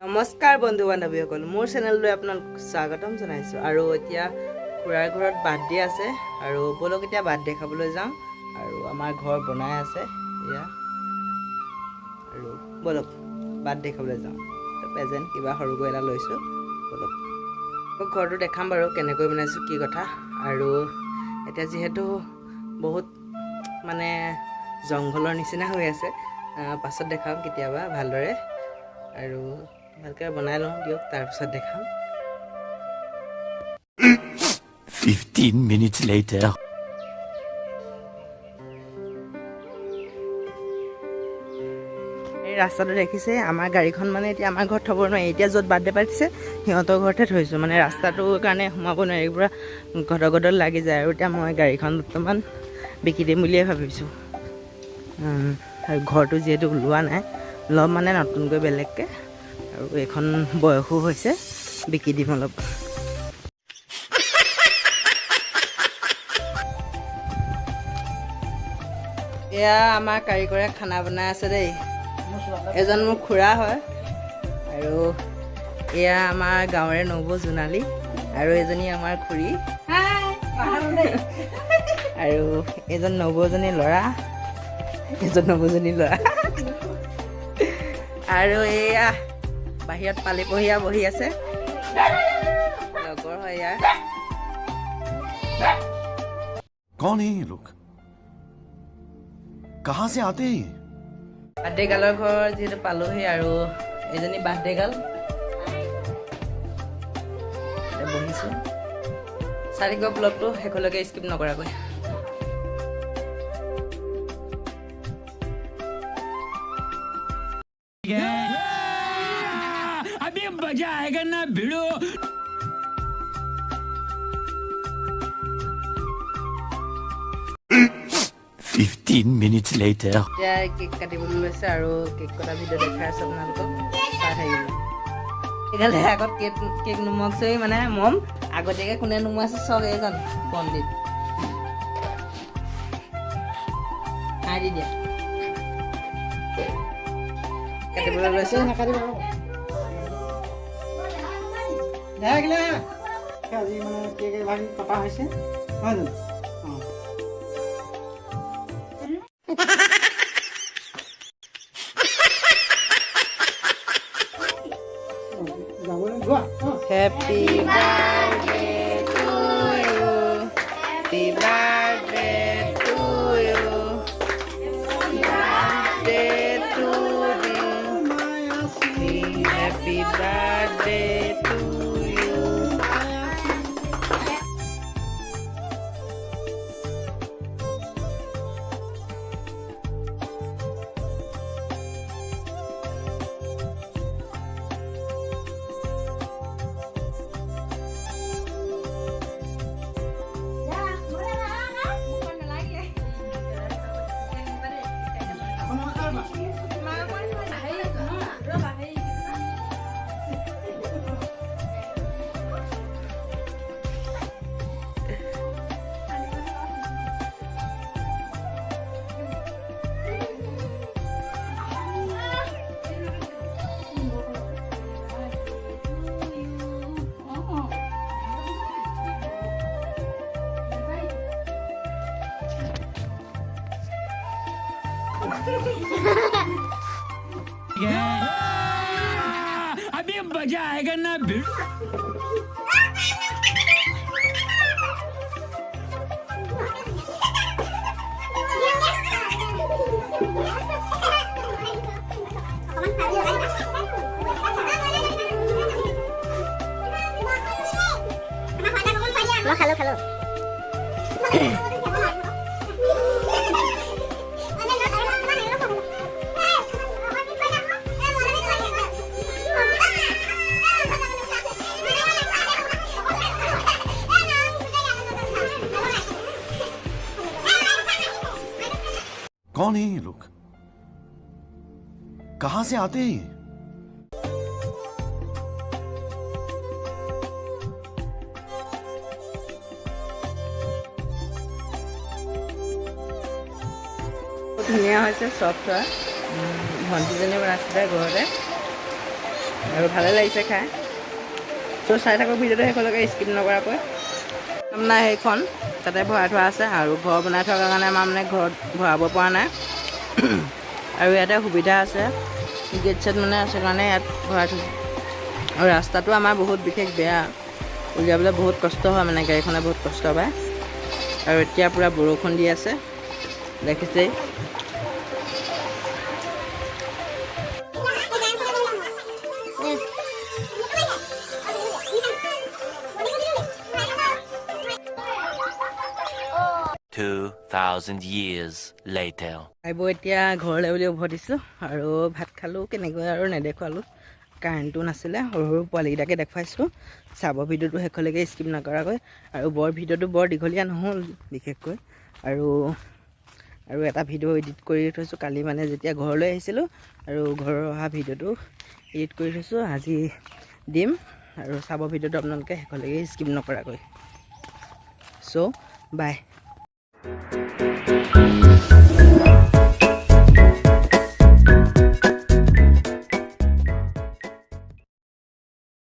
নমস্কাৰ বন্ধু বান্ধৱীসকল, মোৰ চেনেললৈ আপোনালোকক স্বাগতম জনাইছোঁ। আৰু এতিয়া খুৰাৰ ঘৰত বাৰ্থডে আছে আৰু বলক এতিয়া বাৰ্থডে খাবলৈ যাওঁ। আৰু আমাৰ ঘৰ বনাই আছে এয়া, আৰু বলক বাৰ্থডে খাবলৈ যাওঁ। প্ৰেজেণ্ট কিবা সৰুকৈ এটা লৈছোঁ, বলক ঘৰটো দেখাম বাৰু কেনেকৈ বনাইছোঁ কি কথা। আৰু এতিয়া যিহেতু বহুত মানে জংঘলৰ নিচিনা হৈ আছে, পাছত দেখাম কেতিয়াবা ভালদৰে। আৰু ভালকৈ বনাই লওঁ দিয়ক, তাৰপিছত দেখাম। 15 minutes later. এই ৰাস্তাটো দেখিছে, আমাৰ গাড়ীখন মানে এতিয়া আমাৰ ঘৰত থ'ব নোৱাৰি। এতিয়া য'ত বাৰ্থডে পাতিছে সিহঁতৰ ঘৰতে থৈছোঁ, মানে ৰাস্তাটোৰ কাৰণে সোমাব নোৱাৰি, পূৰা গদগদত লাগি যায়। আৰু এতিয়া মই গাড়ীখন বৰ্তমান বিকি দিম বুলিয়ে ভাবিছোঁ। আৰু ঘৰটো যিহেতু ওলোৱা নাই, ল'ম মানে নতুনকৈ বেলেগকৈ। আৰু এইখন বয়সো হৈছে, বিকি দিম অলপ। এয়া আমাৰ কাৰিকৰে খানা বনাই আছে দেই। এজন মোৰ খুৰা হয়, আৰু এয়া আমাৰ গাঁৱৰে নবৌ জোনালী, আৰু এজনী আমাৰ খুৰী, আৰু এজন নবৌজনী ল'ৰা, আৰু এয়া বাহিৰত পালি পহিয়া বহি আছে, লগৰ হয় ইয়াৰ। कौन है ये लोग? कहाँ से आते हैं? বাৰ্থডে গালৰ ঘৰ যিহেতু পালোহি, আৰু এজনী বাৰ্থডে গাল বহিছোঁ। চাৰিক ব্লগটো শেষলৈকে স্কিপ নকৰাকৈ। अभी मजा आएगा ना भिड़ो। 15 minutes later. এতিয়া কেক কাটিবলৈ লৈছে, আৰু কেক কটা ভিডিঅ' দেখাই আছোঁ আপোনালোকক, চাই থাকিব। এইগালে আগত কেক নুমুৱাকচেই, মানে মম আগতীয়াকৈ কোনে নুমুৱাইছে চব এইজন পণ্ডিত। খাই দি দিয়া, কাটিবলৈ লৈছোঁ। আজি মানে কেক এভাগি কটা হৈছে, হয় জানো? যাবলৈ যোৱা। Happy birthday to you, happy birthday to you, birthday to you, happy birthday to you. अभी मजा आएगा ना भिड़ो। Halo. कौन है ये लोग? कहाँ से आते हैं? ধুনীয়া হৈছে, চফ্ট হয়। ভণ্টিজনী বনাইছিলে ঘৰতে। আৰু ভালে লাগিছে খাই। চ' চাই থাকক ভিডিঅ'টো শেষলৈকে স্কিপ নকৰাকৈ। আপোনাৰ সেইখন তাতে ভৰাই থোৱা আছে আৰু ঘৰ বনাই থকাৰ কাৰণে আমাৰ মানে ঘৰত ভৰাব পৰা নাই। আৰু ইয়াতে সুবিধা আছে, গেট ছেট মানে আছে কাৰণে ইয়াত ভৰাই থৈছোঁ। আৰু ৰাস্তাটো আমাৰ বহুত বিশেষ বেয়া, উলিয়াবলৈ বহুত কষ্ট হয়, মানে গাড়ীখনে বহুত কষ্ট পায়। আৰু এতিয়া পূৰা বৰষুণ দি আছে, দেখিছেই। $2,000 years later. খাই এতিয়া ঘৰলৈ বুলি উভতিছোঁ আৰু ভাত খালোঁ কেনেকৈ আৰু নেদেখুৱালোঁ, কাৰেণ্টটো নাছিলে। সৰু সৰু পোৱালীকেইটাকে দেখুৱাইছোঁ, চাব ভিডিঅ'টো শেষলৈকে স্কিপ নকৰাকৈ। আৰু ভিডিঅ'টো বৰ দীঘলীয়া নহ'ল বিশেষকৈ। আৰু এটা ভিডিঅ' এডিট কৰি থৈছোঁ কালি, মানে যেতিয়া ঘৰলৈ আহিছিলোঁ, আৰু ঘৰৰ অহা ভিডিঅ'টো এডিট কৰি থৈছোঁ, আজি দিম। আৰু চাব ভিডিঅ'টো আপোনালোকে শেষলৈকে স্কিপ নকৰাকৈ। চ' বাই।